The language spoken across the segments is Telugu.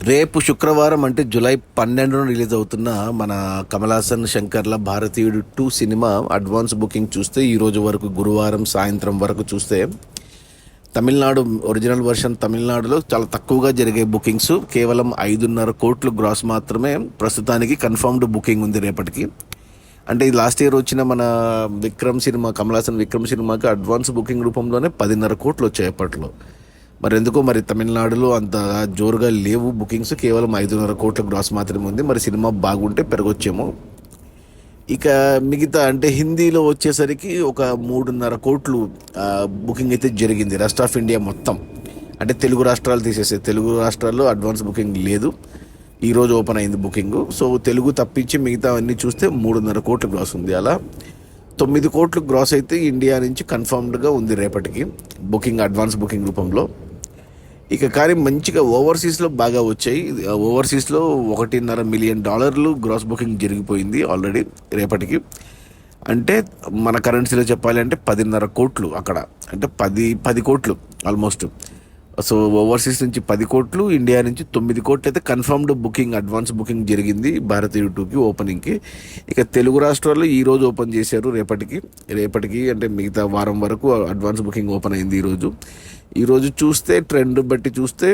రేపు శుక్రవారం అంటే జూలై 12న రిలీజ్ అవుతున్న మన కమల్ హాసన్ శంకర్ల భారతీయుడు 2 సినిమా అడ్వాన్స్ బుకింగ్ చూస్తే ఈ రోజు వరకు గురువారం సాయంత్రం వరకు చూస్తే తమిళనాడు ఒరిజినల్ వర్షన్ తమిళనాడులో చాలా తక్కువగా జరిగే బుకింగ్స్ కేవలం 5.5 కోట్లు గ్రాస్ మాత్రమే ప్రస్తుతానికి కన్ఫర్మ్డ్ బుకింగ్ ఉంది రేపటికి. అంటే ఈ లాస్ట్ ఇయర్ వచ్చిన మన విక్రమ్ సినిమా కమల్ హాసన్ విక్రమ్ సినిమాకి అడ్వాన్స్ బుకింగ్ రూపంలోనే 10.5 కోట్లు వచ్చాయి అప్పట్లో. మరి ఎందుకో మరి తమిళనాడులో అంత జోరుగా లేవు బుకింగ్స్, కేవలం 5.5 కోట్ల గ్రాస్ మాత్రమే ఉంది. మరి సినిమా బాగుంటే పెరగొచ్చేమో. ఇక మిగతా అంటే హిందీలో వచ్చేసరికి ఒక 3.5 కోట్లు బుకింగ్ అయితే జరిగింది రెస్ట్ ఆఫ్ ఇండియా మొత్తం. అంటే తెలుగు రాష్ట్రాలు తీసేసే తెలుగు రాష్ట్రాల్లో అడ్వాన్స్ బుకింగ్ లేదు, ఈరోజు ఓపెన్ అయింది బుకింగ్. సో తెలుగు తప్పించి మిగతా అన్నీ చూస్తే 3.5 కోట్ల గ్రాస్ ఉంది. అలా 9 కోట్లు గ్రాస్ అయితే ఇండియా నుంచి కన్ఫర్మ్డ్గా ఉంది రేపటికి బుకింగ్, అడ్వాన్స్ బుకింగ్ రూపంలో. ఇక కానీ మంచిగా ఓవర్సీస్లో బాగా వచ్చాయి. ఓవర్సీస్లో $1.5 మిలియన్ గ్రాస్ బుకింగ్ జరిగిపోయింది ఆల్రెడీ రేపటికి. అంటే మన కరెన్సీలో చెప్పాలి అంటే 10.5 కోట్లు అక్కడ, అంటే 10 కోట్లు ఆల్మోస్ట్. సో ఓవర్సీస్ నుంచి 10 కోట్లు, ఇండియా నుంచి 9 కోట్లు అయితే కన్ఫర్మ్డ్ బుకింగ్, అడ్వాన్స్ బుకింగ్ జరిగింది భారతీయుడు 2కి ఓపెనింగ్కి. ఇక తెలుగు రాష్ట్రాల్లో ఈరోజు ఓపెన్ చేశారు రేపటికి అంటే మిగతా వారం వరకు అడ్వాన్స్ బుకింగ్ ఓపెన్ అయింది ఈరోజు చూస్తే ట్రెండ్ బట్టి చూస్తే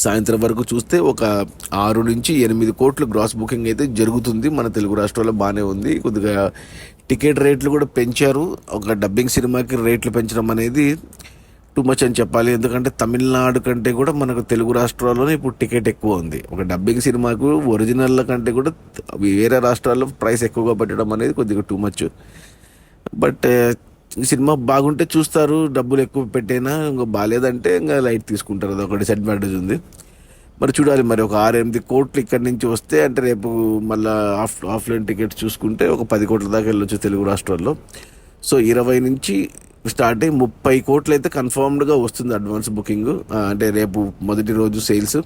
సాయంత్రం వరకు చూస్తే ఒక 6 నుంచి 8 కోట్లు గ్రాస్ బుకింగ్ అయితే జరుగుతుంది మన తెలుగు రాష్ట్రాల్లో. బాగానే ఉంది. కొద్దిగా టికెట్ రేట్లు కూడా పెంచారు. ఒక డబ్బింగ్ సినిమాకి రేట్లు పెంచడం అనేది టూ మచ్ అని చెప్పాలి. ఎందుకంటే తమిళనాడు కంటే కూడా మనకు తెలుగు రాష్ట్రాల్లోనే ఇప్పుడు టికెట్ ఎక్కువ ఉంది. ఒక డబ్బింగ్ సినిమాకు ఒరిజినల్ కంటే కూడా వేరే రాష్ట్రాల్లో ప్రైస్ ఎక్కువగా పెట్టడం అనేది కొద్దిగా టూ మచ్. బట్ సినిమా బాగుంటే చూస్తారు, డబ్బులు ఎక్కువ పెట్టైనా. ఇంకా బాగాలేదంటే ఇంకా లైట్ తీసుకుంటారు, అది ఒక డిసడ్వాంటేజ్ ఉంది. మరి చూడాలి, మరి ఒక 6-8 కోట్లు ఇక్కడి నుంచి వస్తే అంటే రేపు మళ్ళీ ఆఫ్లైన్ టికెట్ చూసుకుంటే ఒక 10 కోట్ల దాకా వెళ్ళొచ్చు తెలుగు రాష్ట్రాల్లో. సో 20 నుంచి స్టార్ట్ అయ్యి 30 కోట్లు అయితే కన్ఫర్మ్డ్గా వస్తుంది అడ్వాన్స్ బుకింగ్, అంటే రేపు మొదటి రోజు సేల్స్.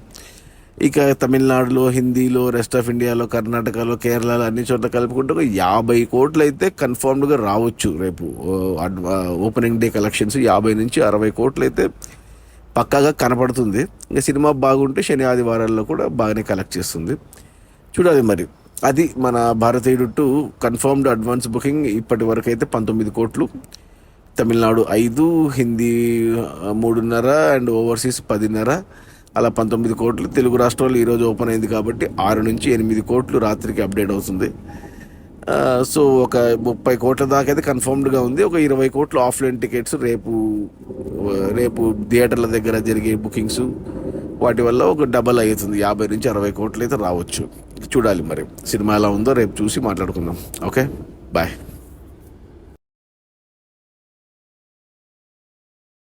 ఇక తమిళనాడులో, హిందీలో, రెస్ట్ ఆఫ్ ఇండియాలో, కర్ణాటకలో, కేరళలో అన్ని చోట్ల కలుపుకుంటే ఒక 50 కోట్లు అయితే కన్ఫర్మ్డ్గా రావచ్చు రేపు. ఓపెనింగ్ డే కలెక్షన్స్ 50 నుంచి 60 కోట్లు అయితే పక్కాగా కనపడుతుంది. ఇంకా సినిమా బాగుంటే శని ఆదివారాల్లో కూడా బాగానే కలెక్ట్ చేస్తుంది. చూడాలి మరి. అది మన భారతీయుడు 2 కన్ఫర్మ్డ్ అడ్వాన్స్ బుకింగ్ ఇప్పటి వరకు అయితే 19 కోట్లు, తమిళనాడు 5, హిందీ 3.5 అండ్ ఓవర్సీస్ 10.5, అలా 19 కోట్లు. తెలుగు రాష్ట్రాలు ఈరోజు ఓపెన్ అయింది కాబట్టి 6 నుంచి 8 కోట్లు రాత్రికి అప్డేట్ అవుతుంది. సో ఒక 30 కోట్ల దాకా అయితే కన్ఫర్మ్డ్గా ఉంది. ఒక 20 కోట్లు ఆఫ్లైన్ టికెట్స్ రేపు థియేటర్ల దగ్గర జరిగే బుకింగ్స్ వాటి వల్ల ఒక డబల్ అవుతుంది, 50 నుంచి 60 కోట్లు అయితే రావచ్చు. చూడాలి మరి సినిమా ఎలా ఉందో రేపు చూసి మాట్లాడుకుందాం. Okay, bye.